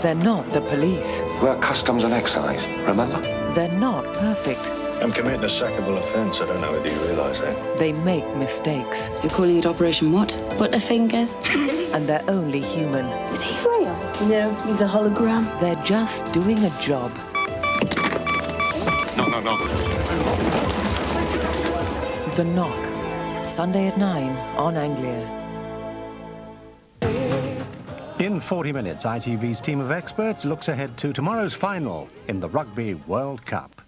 They're not the police. We're customs and excise, remember? They're not perfect. I'm committing a sackable offence. I don't know whether you realise that. They make mistakes. You're calling it Operation what? Butterfingers? And they're only human. Is he real? No, he's a hologram. They're just doing a job. No. The Knock. Sunday at 9 on Anglia. In 40 minutes, ITV's team of experts looks ahead to tomorrow's final in the Rugby World Cup.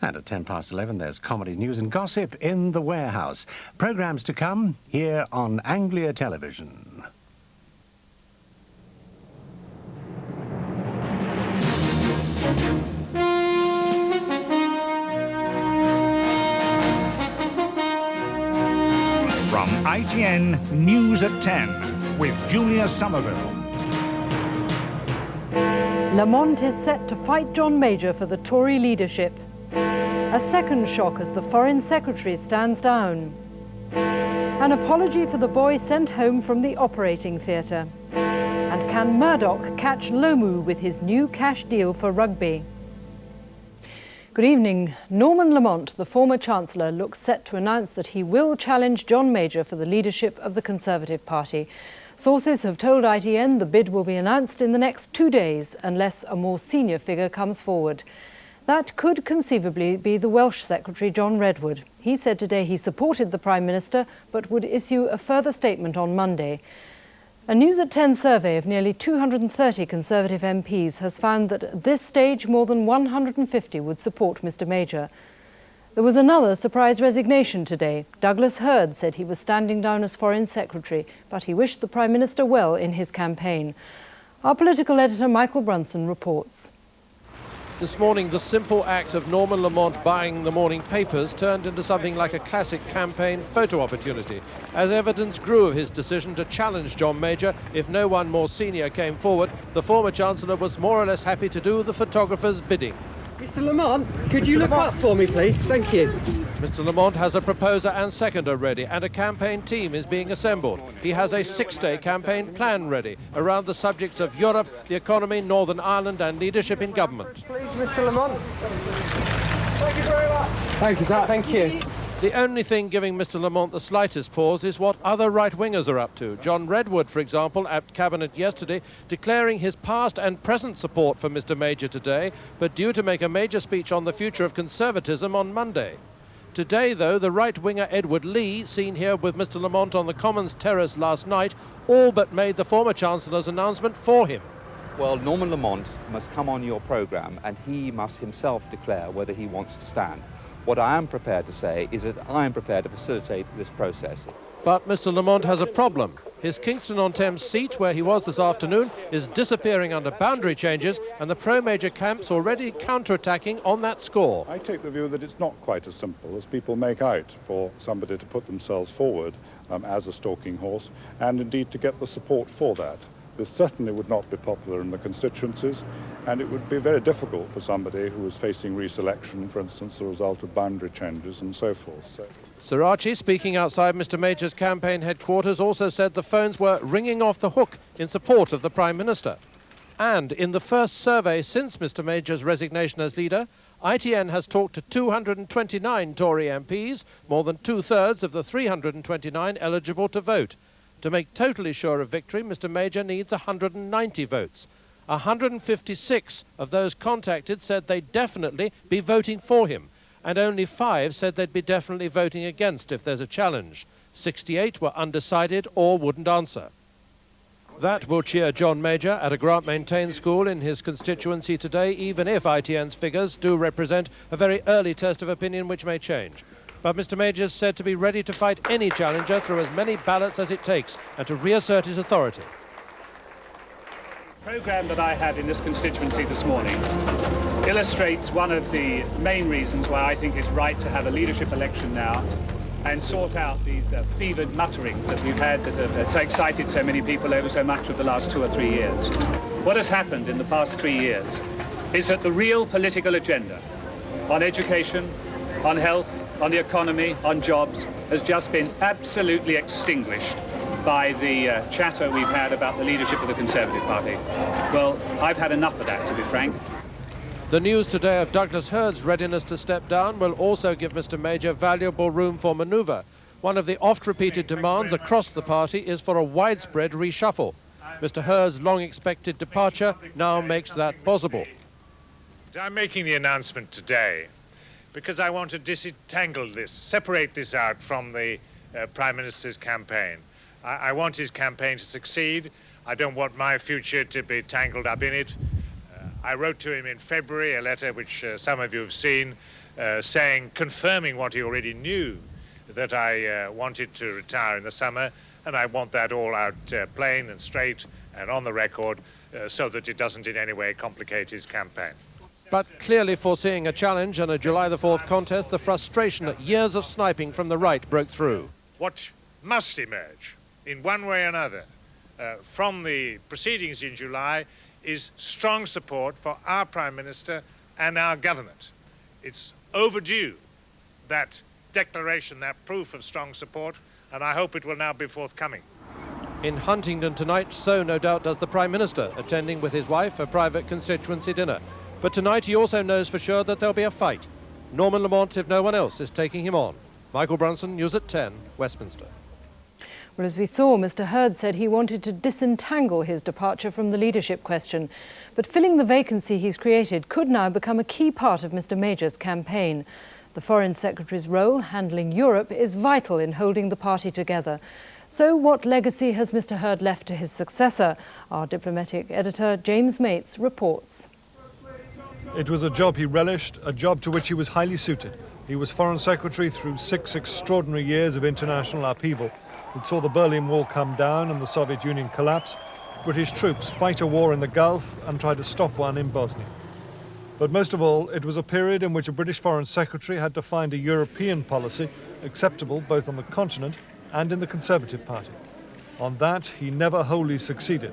And at 11:10, there's comedy news and gossip in The Warehouse. Programmes to come here on Anglia Television. From ITN News at 10 with Julia Somerville. Lamont is set to fight John Major for the Tory leadership. A second shock as the Foreign Secretary stands down. An apology for the boy sent home from the operating theatre. And can Murdoch catch Lomu with his new cash deal for rugby? Good evening. Norman Lamont, the former Chancellor, looks set to announce that he will challenge John Major for the leadership of the Conservative Party. Sources have told ITN the bid will be announced in the next 2 days unless a more senior figure comes forward. That could conceivably be the Welsh Secretary John Redwood. He said today he supported the Prime Minister but would issue a further statement on Monday. A News at 10 survey of nearly 230 Conservative MPs has found that at this stage more than 150 would support Mr Major. There was another surprise resignation today. Douglas Hurd said he was standing down as Foreign Secretary, but he wished the Prime Minister well in his campaign. Our political editor Michael Brunson reports. This morning, the simple act of Norman Lamont buying the morning papers turned into something like a classic campaign photo opportunity, as evidence grew of his decision to challenge John Major. If no one more senior came forward, the former Chancellor was more or less happy to do the photographer's bidding. Mr Lamont, could you look up for me, please? Thank you. Mr Lamont has a proposer and seconder ready, and a campaign team is being assembled. He has a 6-day campaign plan ready around the subjects of Europe, the economy, Northern Ireland and leadership in government. Please, Mr Lamont. Thank you very much. Thank you, sir. Thank you. The only thing giving Mr Lamont the slightest pause is what other right-wingers are up to. John Redwood, for example, at Cabinet yesterday, declaring his past and present support for Mr Major today, but due to make a major speech on the future of Conservatism on Monday. Today, though, the right-winger Edward Lee, seen here with Mr Lamont on the Commons terrace last night, all but made the former Chancellor's announcement for him. Well, Norman Lamont must come on your programme and he must himself declare whether he wants to stand. What I am prepared to say is that I am prepared to facilitate this process. But Mr Lamont has a problem. His Kingston-on-Thames seat, where he was this afternoon, is disappearing under boundary changes, and the pro-Major camp's already counter-attacking on that score. I take the view that it's not quite as simple as people make out for somebody to put themselves forward as a stalking horse, and indeed to get the support for that. This certainly would not be popular in the constituencies, and it would be very difficult for somebody who was facing re-selection, for instance, as a result of boundary changes and so forth. Sir Archie, speaking outside Mr Major's campaign headquarters, also said the phones were ringing off the hook in support of the Prime Minister. And in the first survey since Mr Major's resignation as leader, ITN has talked to 229 Tory MPs, more than 2/3 of the 329 eligible to vote. To make totally sure of victory, Mr Major needs 190 votes. 156 of those contacted said they'd definitely be voting for him, and only 5 said they'd be definitely voting against if there's a challenge. 68 were undecided or wouldn't answer. That will cheer John Major at a grant-maintained school in his constituency today, even if ITN's figures do represent a very early test of opinion which may change. But Mr Major is said to be ready to fight any challenger through as many ballots as it takes and to reassert his authority. The programme that I had in this constituency this morning illustrates one of the main reasons why I think it's right to have a leadership election now and sort out these fevered mutterings that we've had that have excited so many people over so much of the last 2 or 3 years. What has happened in the past 3 years is that the real political agenda on education, on health, on the economy, on jobs, has just been absolutely extinguished by the chatter we've had about the leadership of the Conservative Party. Well, I've had enough of that, to be frank. The news today of Douglas Hurd's readiness to step down will also give Mr. Major valuable room for manoeuvre. One of the oft-repeated demands across the party is for a widespread reshuffle. Mr. Hurd's long-expected departure now makes that possible. I'm making the announcement today because I want to disentangle this, separate this out from the Prime Minister's campaign. I want his campaign to succeed. I don't want my future to be tangled up in it. I wrote to him in February a letter which some of you have seen, confirming what he already knew, that I wanted to retire in the summer, and I want that all out plain and straight and on the record so that it doesn't in any way complicate his campaign. But clearly foreseeing a challenge and a July the 4th contest, the frustration at years of sniping from the right broke through. What must emerge, in one way or another, from the proceedings in July is strong support for our Prime Minister and our government. It's overdue, that declaration, that proof of strong support, and I hope it will now be forthcoming. In Huntingdon tonight, so no doubt does the Prime Minister, attending with his wife a private constituency dinner. But tonight he also knows for sure that there'll be a fight. Norman Lamont, if no one else, is taking him on. Michael Brunson, News at 10, Westminster. Well, as we saw, Mr. Hurd said he wanted to disentangle his departure from the leadership question. But filling the vacancy he's created could now become a key part of Mr. Major's campaign. The Foreign Secretary's role, handling Europe, is vital in holding the party together. So what legacy has Mr. Hurd left to his successor? Our diplomatic editor, James Mates, reports. It was a job he relished, a job to which he was highly suited. He was Foreign Secretary through 6 extraordinary years of international upheaval. It saw the Berlin Wall come down and the Soviet Union collapse, British troops fight a war in the Gulf and try to stop one in Bosnia. But most of all, it was a period in which a British Foreign Secretary had to find a European policy acceptable both on the continent and in the Conservative Party. On that, he never wholly succeeded,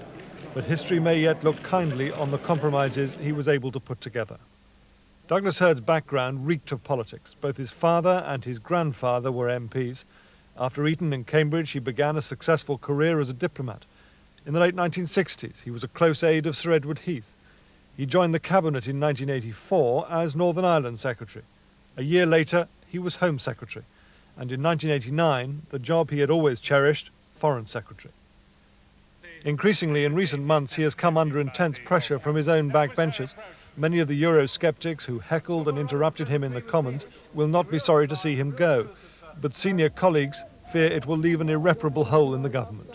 but history may yet look kindly on the compromises he was able to put together. Douglas Hurd's background reeked of politics. Both his father and his grandfather were MPs. After Eton and Cambridge, he began a successful career as a diplomat. In the late 1960s, he was a close aide of Sir Edward Heath. He joined the cabinet in 1984 as Northern Ireland Secretary. A year later, he was Home Secretary. And in 1989, the job he had always cherished, Foreign Secretary. Increasingly, in recent months, he has come under intense pressure from his own backbenchers. Many of the Eurosceptics who heckled and interrupted him in the Commons will not be sorry to see him go, but senior colleagues fear it will leave an irreparable hole in the government.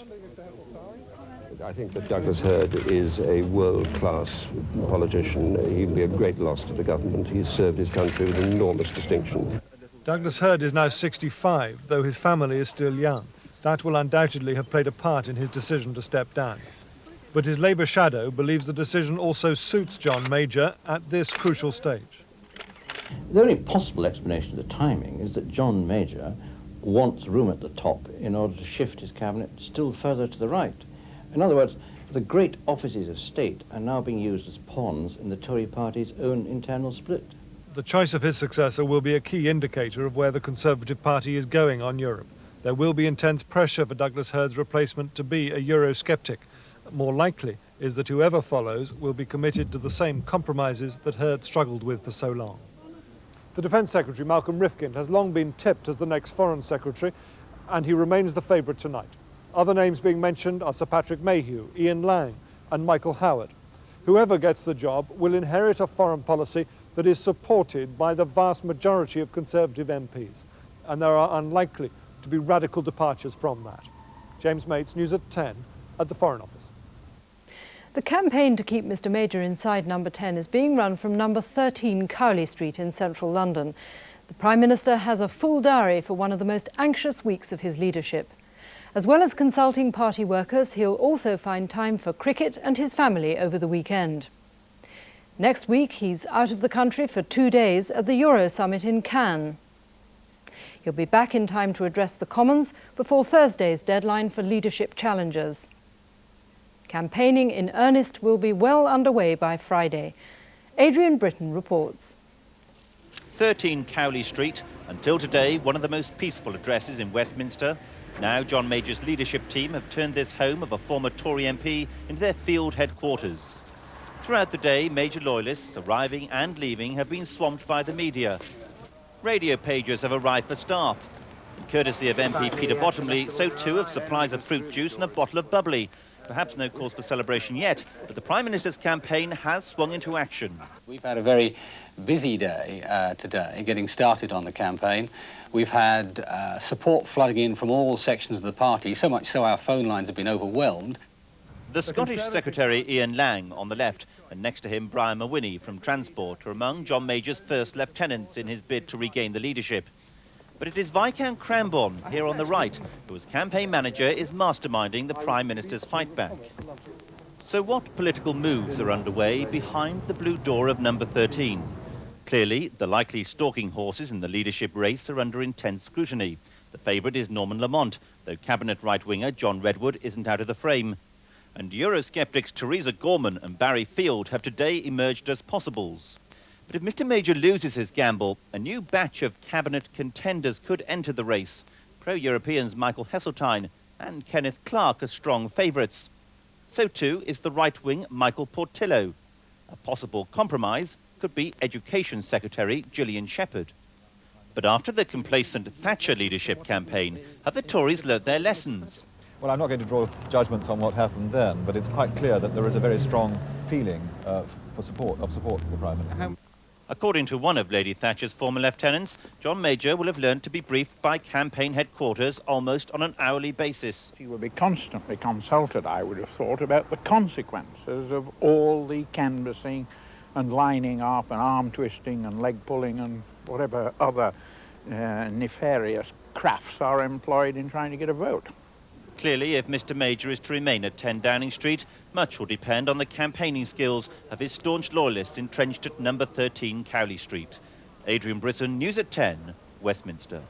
I think that Douglas Hurd is a world-class politician. He'll be a great loss to the government. He's served his country with enormous distinction. Douglas Hurd is now 65, though his family is still young. That will undoubtedly have played a part in his decision to step down. But his Labour shadow believes the decision also suits John Major at this crucial stage. The only possible explanation of the timing is that John Major wants room at the top in order to shift his cabinet still further to the right. In other words, the great offices of state are now being used as pawns in the Tory party's own internal split. The choice of his successor will be a key indicator of where the Conservative Party is going on Europe. There will be intense pressure for Douglas Hurd's replacement to be a Eurosceptic. More likely is that whoever follows will be committed to the same compromises that Hurd struggled with for so long. The Defence Secretary, Malcolm Rifkind, has long been tipped as the next Foreign Secretary, and he remains the favourite tonight. Other names being mentioned are Sir Patrick Mayhew, Ian Lang and Michael Howard. Whoever gets the job will inherit a foreign policy that is supported by the vast majority of Conservative MPs, and there are unlikely to be radical departures from that. James Mates, News at 10 at the Foreign Office. The campaign to keep Mr. Major inside number 10 is being run from number 13 Cowley Street in central London. The Prime Minister has a full diary for one of the most anxious weeks of his leadership. As well as consulting party workers, he'll also find time for cricket and his family over the weekend. Next week, he's out of the country for 2 days at the Euro Summit in Cannes. He'll be back in time to address the Commons before Thursday's deadline for leadership challengers. Campaigning in earnest will be well underway by Friday. Adrian Britton reports. 13 Cowley Street, until today one of the most peaceful addresses in Westminster. Now John Major's leadership team have turned this home of a former Tory MP into their field headquarters. Throughout the day, Major loyalists arriving and leaving have been swamped by the media. Radio pagers have arrived for staff. And courtesy of MP Peter Bottomley, so too have supplies of fruit juice and a bottle of bubbly. Perhaps no cause for celebration yet, but the Prime Minister's campaign has swung into action. We've had a very busy day today, getting started on the campaign. We've had support flooding in from all sections of the party, so much so our phone lines have been overwhelmed. The Scottish Secretary Ian Lang on the left, and next to him Brian Mawhinney from Transport, are among John Major's first lieutenants in his bid to regain the leadership. But it is Viscount Cranborne, here on the right, who as campaign manager is masterminding the Prime Minister's fight back. So what political moves are underway behind the blue door of number 13? Clearly, the likely stalking horses in the leadership race are under intense scrutiny. The favourite is Norman Lamont, though cabinet right-winger John Redwood isn't out of the frame. And Eurosceptics Theresa Gorman and Barry Field have today emerged as possibles. But if Mr Major loses his gamble, a new batch of cabinet contenders could enter the race. Pro-Europeans Michael Heseltine and Kenneth Clarke are strong favourites. So too is the right-wing Michael Portillo. A possible compromise could be Education Secretary Gillian Shepherd. But after the complacent Thatcher leadership campaign, have the Tories learnt their lessons? Well, I'm not going to draw judgments on what happened then, but it's quite clear that there is a very strong feeling for support for the Prime Minister. According to one of Lady Thatcher's former lieutenants, John Major will have learned to be briefed by campaign headquarters almost on an hourly basis. He will be constantly consulted, I would have thought, about the consequences of all the canvassing and lining up and arm twisting and leg pulling and whatever other nefarious crafts are employed in trying to get a vote. Clearly, if Mr Major is to remain at 10 Downing Street, much will depend on the campaigning skills of his staunch loyalists entrenched at number 13 Cowley Street. Adrian Britton, News at 10, Westminster.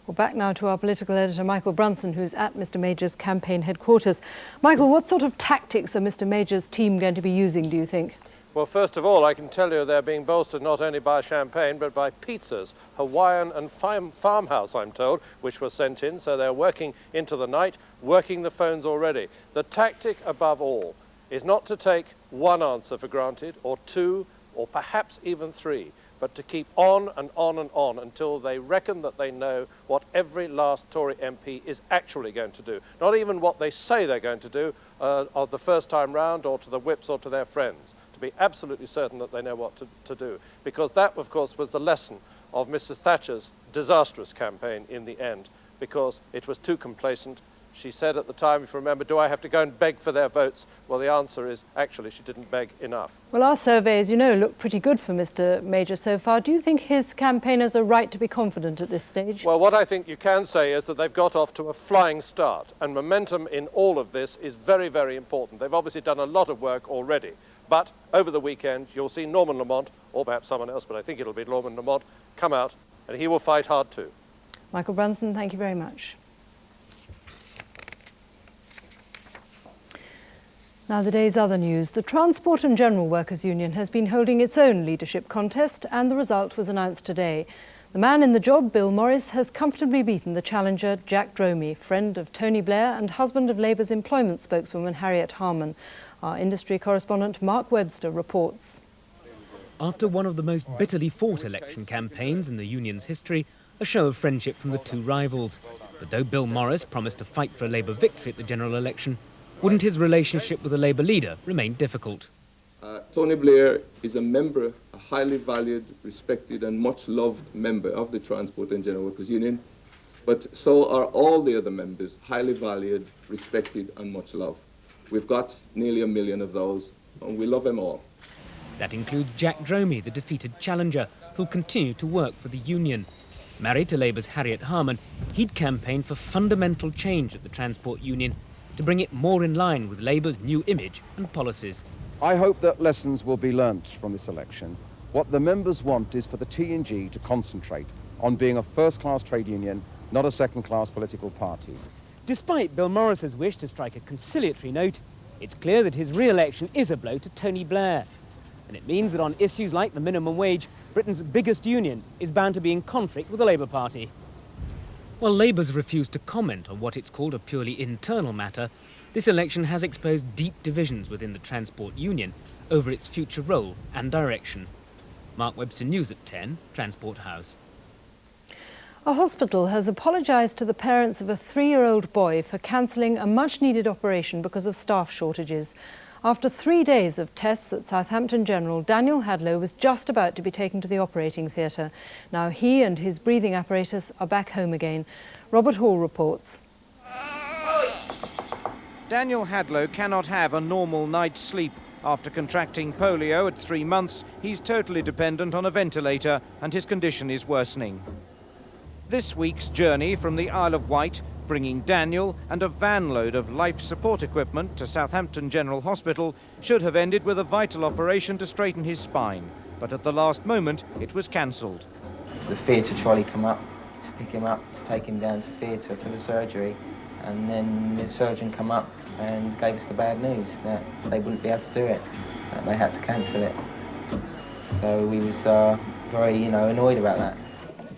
Well, back now to our political editor, Michael Brunson, who's at Mr Major's campaign headquarters. Michael, what sort of tactics are Mr Major's team going to be using, do you think? Well, first of all, I can tell you they're being bolstered not only by champagne, but by pizzas, Hawaiian and farmhouse, I'm told, which were sent in. So they're working into the night, working the phones already. The tactic, above all, is not to take one answer for granted, or two, or perhaps even three, but to keep on and on and on until they reckon that they know what every last Tory MP is actually going to do. Not even what they say they're going to do of the first time round, or to the whips, or to their friends. Be absolutely certain that they know what to do, because that, of course, was the lesson of Mrs Thatcher's disastrous campaign in the end, because it was too complacent. She said at the time, if you remember, do I have to go and beg for their votes? Well, the answer is actually she didn't beg enough. Well, our surveys, you know, look pretty good for Mr Major so far. Do you think his campaigners are right to be confident at this stage? Well, what I think you can say is that they've got off to a flying start, and momentum in all of this is very, very important. They've obviously done a lot of work already. But over the weekend, you'll see Norman Lamont, or perhaps someone else, but I think it'll be Norman Lamont, come out, and he will fight hard too. Michael Brunson, thank you very much. Now, the day's other news. The Transport and General Workers Union has been holding its own leadership contest, and the result was announced today. The man in the job, Bill Morris, has comfortably beaten the challenger, Jack Dromey, friend of Tony Blair and husband of Labour's employment spokeswoman, Harriet Harman. Our industry correspondent Mark Webster reports. After one of the most bitterly fought election campaigns in the union's history, a show of friendship from the two rivals. But though Bill Morris promised to fight for a Labour victory at the general election, wouldn't his relationship with the Labour leader remain difficult? Tony Blair is a member, a highly valued, respected and much loved member of the Transport and General Workers Union, but so are all the other members, highly valued, respected and much loved. We've got nearly 1 million of those, and we love them all. That includes Jack Dromey, the defeated challenger, who'll continue to work for the union. Married to Labour's Harriet Harman, he'd campaigned for fundamental change at the Transport Union to bring it more in line with Labour's new image and policies. I hope that lessons will be learnt from this election. What the members want is for the T&G to concentrate on being a first-class trade union, not a second-class political party. Despite Bill Morris's wish to strike a conciliatory note, it's clear that his re-election is a blow to Tony Blair. And it means that on issues like the minimum wage, Britain's biggest union is bound to be in conflict with the Labour Party. While Labour's refused to comment on what it's called a purely internal matter, this election has exposed deep divisions within the Transport Union over its future role and direction. Mark Webster News at 10, Transport House. A hospital has apologised to the parents of a 3-year-old boy for cancelling a much-needed operation because of staff shortages. After 3 days of tests at Southampton General, Daniel Hadlow was just about to be taken to the operating theatre. Now he and his breathing apparatus are back home again. Robert Hall reports. Daniel Hadlow cannot have a normal night's sleep. After contracting polio at 3 months, he's totally dependent on a ventilator and his condition is worsening. This week's journey from the Isle of Wight, bringing Daniel and a van load of life support equipment to Southampton General Hospital, should have ended with a vital operation to straighten his spine. But at the last moment, it was cancelled. The theatre trolley come up to pick him up, to take him down to theatre for the surgery. And then the surgeon come up and gave us the bad news that they wouldn't be able to do it, that they had to cancel it. So we was very, annoyed about that.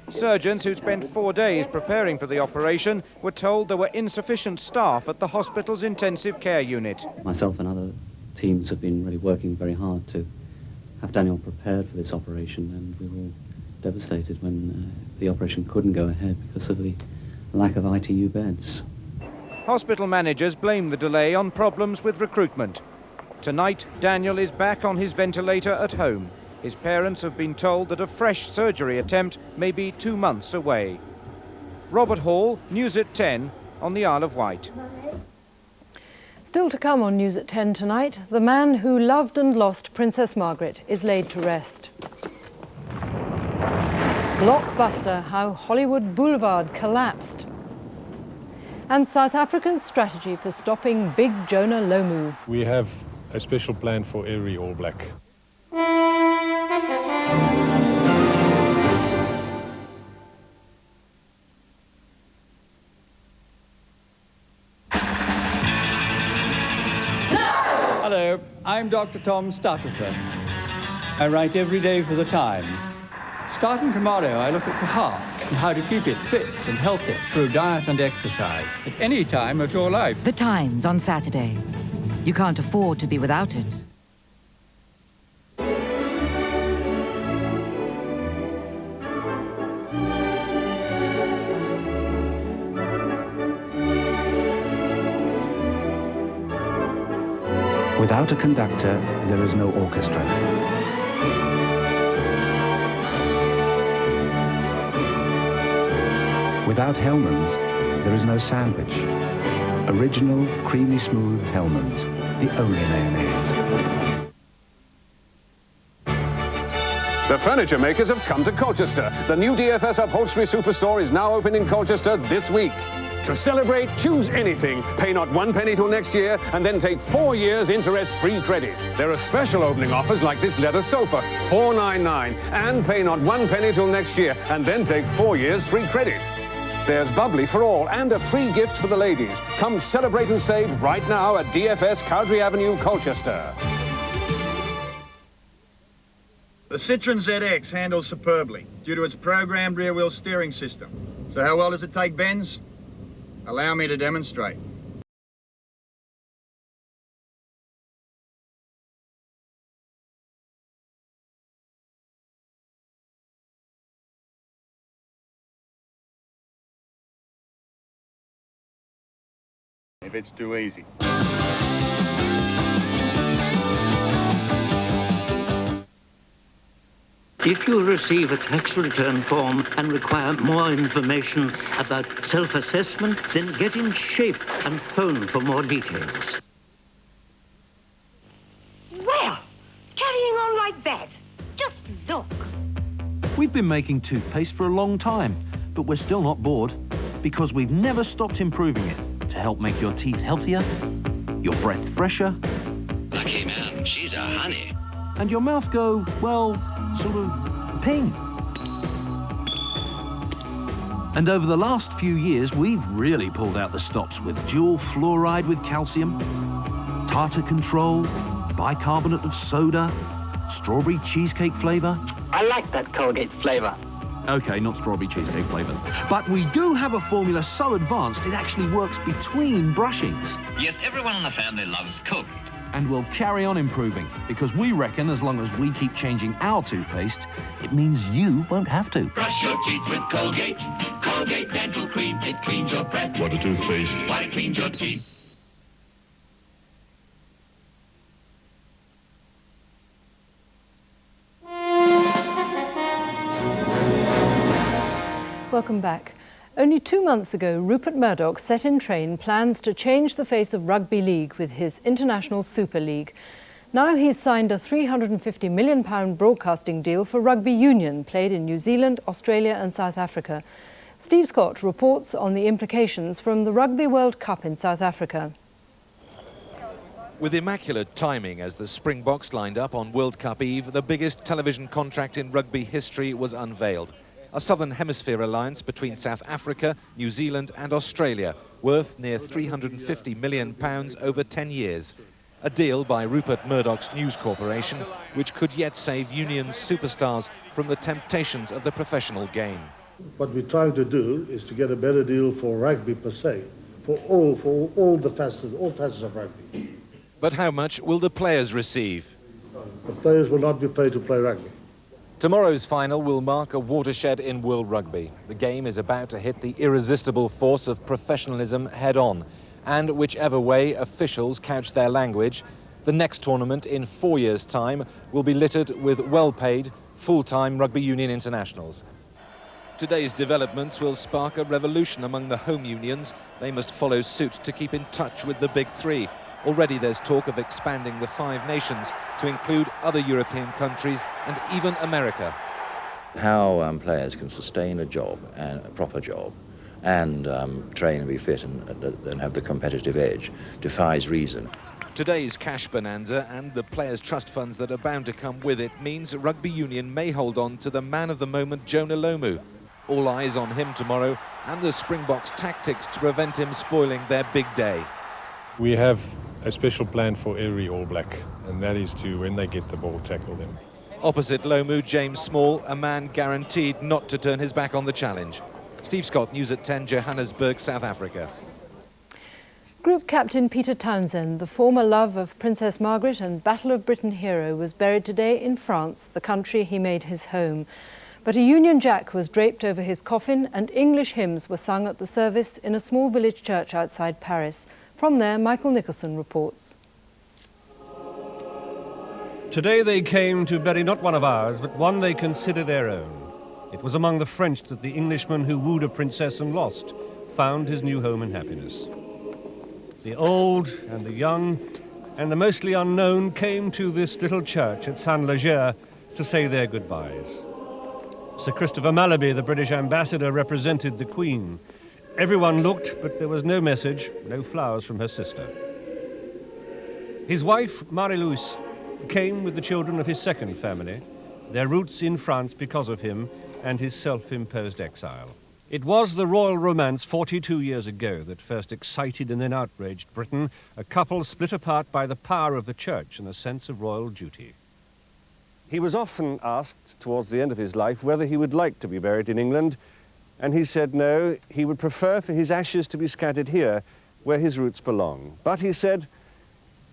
Surgeons who'd spent 4 days preparing for the operation were told there were insufficient staff at the hospital's intensive care unit. Myself and other teams have been really working very hard to have Daniel prepared for this operation, and we were all devastated when the operation couldn't go ahead because of the lack of ITU beds. Hospital managers blame the delay on problems with recruitment. Tonight, Daniel is back on his ventilator at home. His parents have been told that a fresh surgery attempt may be 2 months away. Robert Hall, News at 10, on the Isle of Wight. Still to come on News at 10 tonight, the man who loved and lost Princess Margaret is laid to rest. Blockbuster, how Hollywood Boulevard collapsed. And South Africa's strategy for stopping Big Jonah Lomu. We have a special plan for every All Black. Hello, I'm Dr. Tom Stutterfer. I write every day for the Times. Starting tomorrow, I look at the heart and how to keep it fit and healthy through diet and exercise at any time of your life. The Times on Saturday. You can't afford to be without it. Without a conductor, there is no orchestra. Without Hellman's, there is no sandwich. Original, creamy smooth Hellman's, the only mayonnaise. The furniture makers have come to Colchester. The new DFS Upholstery Superstore is now open in Colchester this week. To celebrate, choose anything. Pay not 1 penny till next year, and then take 4 years interest-free credit. There are special opening offers like this leather sofa, $4.99, and pay not 1 penny till next year, and then take 4 years free credit. There's bubbly for all and a free gift for the ladies. Come celebrate and save right now at DFS Cowdrey Avenue, Colchester. The Citroen ZX handles superbly due to its programmed rear-wheel steering system. So how well does it take bends? Allow me to demonstrate. If it's too easy. If you receive a tax return form and require more information about self-assessment, then get in shape and phone for more details. Well, carrying on like that. Just look. We've been making toothpaste for a long time, but we're still not bored because we've never stopped improving it to help make your teeth healthier, your breath fresher. Lucky man, she's a honey. And your mouth go, well, sort of ping. And over the last few years, we've really pulled out the stops with dual fluoride with calcium, tartar control, bicarbonate of soda, strawberry cheesecake flavour. I like that Colgate flavour. OK, not strawberry cheesecake flavour. But we do have a formula so advanced it actually works between brushings. Yes, everyone in the family loves Coke. And we'll carry on improving, because we reckon as long as we keep changing our toothpaste, it means you won't have to. Brush your teeth with Colgate. Colgate Dental Cream. It cleans your breath. What a toothpaste. Why, it cleans your teeth. Welcome back. Only 2 months ago, Rupert Murdoch set in train plans to change the face of rugby league with his International Super League. Now he's signed a £350 million broadcasting deal for rugby union played in New Zealand, Australia and South Africa. Steve Scott reports on the implications from the Rugby World Cup in South Africa. With immaculate timing as the Springboks lined up on World Cup Eve, the biggest television contract in rugby history was unveiled. A Southern Hemisphere alliance between South Africa, New Zealand and Australia, worth near £350 million over 10 years. A deal by Rupert Murdoch's News Corporation, which could yet save Union's superstars from the temptations of the professional game. What we're trying to do is to get a better deal for rugby per se, for all facets of rugby. But how much will the players receive? The players will not be paid to play rugby. Tomorrow's final will mark a watershed in world rugby. The game is about to hit the irresistible force of professionalism head-on. And whichever way officials couch their language, the next tournament in 4 years' time will be littered with well-paid, full-time rugby union internationals. Today's developments will spark a revolution among the home unions. They must follow suit to keep in touch with the big three. Already there's talk of expanding the 5 nations to include other European countries and even America. How players can sustain a job, and a proper job, and train and be fit and have the competitive edge defies reason. Today's cash bonanza and the players' trust funds that are bound to come with it means rugby union may hold on to the man of the moment, Jonah Lomu. All eyes on him tomorrow and the Springboks' tactics to prevent him spoiling their big day. We have a special plan for every All Black, and that is to, when they get the ball, tackle them. Opposite Lomu, James Small, a man guaranteed not to turn his back on the challenge. Steve Scott, News at 10, Johannesburg, South Africa. Group Captain Peter Townsend, the former love of Princess Margaret and Battle of Britain hero, was buried today in France, the country he made his home. But a Union Jack was draped over his coffin and English hymns were sung at the service in a small village church outside Paris. From there, Michael Nicholson reports. Today they came to bury not one of ours, but one they consider their own. It was among the French that the Englishman who wooed a princess and lost found his new home and happiness. The old and the young and the mostly unknown came to this little church at Saint-Léger to say their goodbyes. Sir Christopher Mallaby, the British ambassador, represented the Queen. Everyone looked, but there was no message, no flowers from her sister. His wife, Marie-Louise, came with the children of his second family, their roots in France because of him and his self-imposed exile. It was the royal romance 42 years ago that first excited and then outraged Britain, a couple split apart by the power of the church and a sense of royal duty. He was often asked towards the end of his life whether he would like to be buried in England, and he said no, he would prefer for his ashes to be scattered here, where his roots belong. But he said,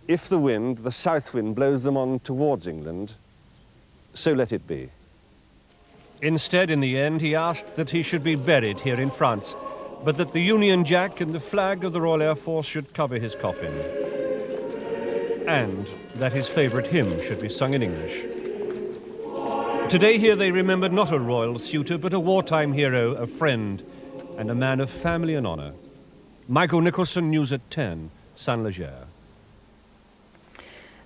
if the wind, the south wind, blows them on towards England, so let it be. Instead, in the end, he asked that he should be buried here in France, but that the Union Jack and the flag of the Royal Air Force should cover his coffin, and that his favourite hymn should be sung in English. Today here they remembered not a royal suitor, but a wartime hero, a friend, and a man of family and honour. Michael Nicholson, News at 10, Saint-Léger.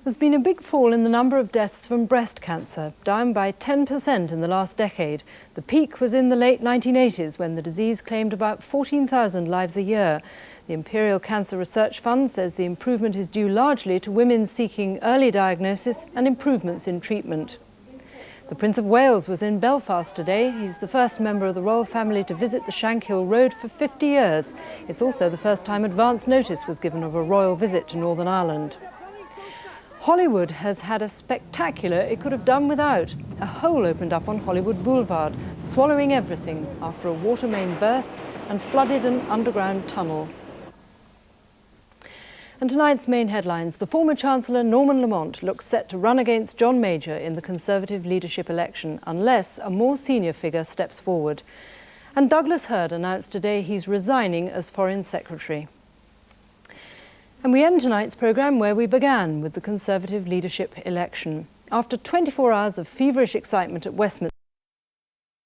There's been a big fall in the number of deaths from breast cancer, down by 10% in the last decade. The peak was in the late 1980s when the disease claimed about 14,000 lives a year. The Imperial Cancer Research Fund says the improvement is due largely to women seeking early diagnosis and improvements in treatment. The Prince of Wales was in Belfast today. He's the first member of the royal family to visit the Shankill Road for 50 years. It's also the first time advance notice was given of a royal visit to Northern Ireland. Hollywood has had a spectacular it could have done without. A hole opened up on Hollywood Boulevard, swallowing everything after a water main burst and flooded an underground tunnel. And tonight's main headlines: the former Chancellor Norman Lamont looks set to run against John Major in the Conservative leadership election, unless a more senior figure steps forward. And Douglas Hurd announced today he's resigning as Foreign Secretary. And we end tonight's programme where we began, with the Conservative leadership election. After 24 hours of feverish excitement at Westminster,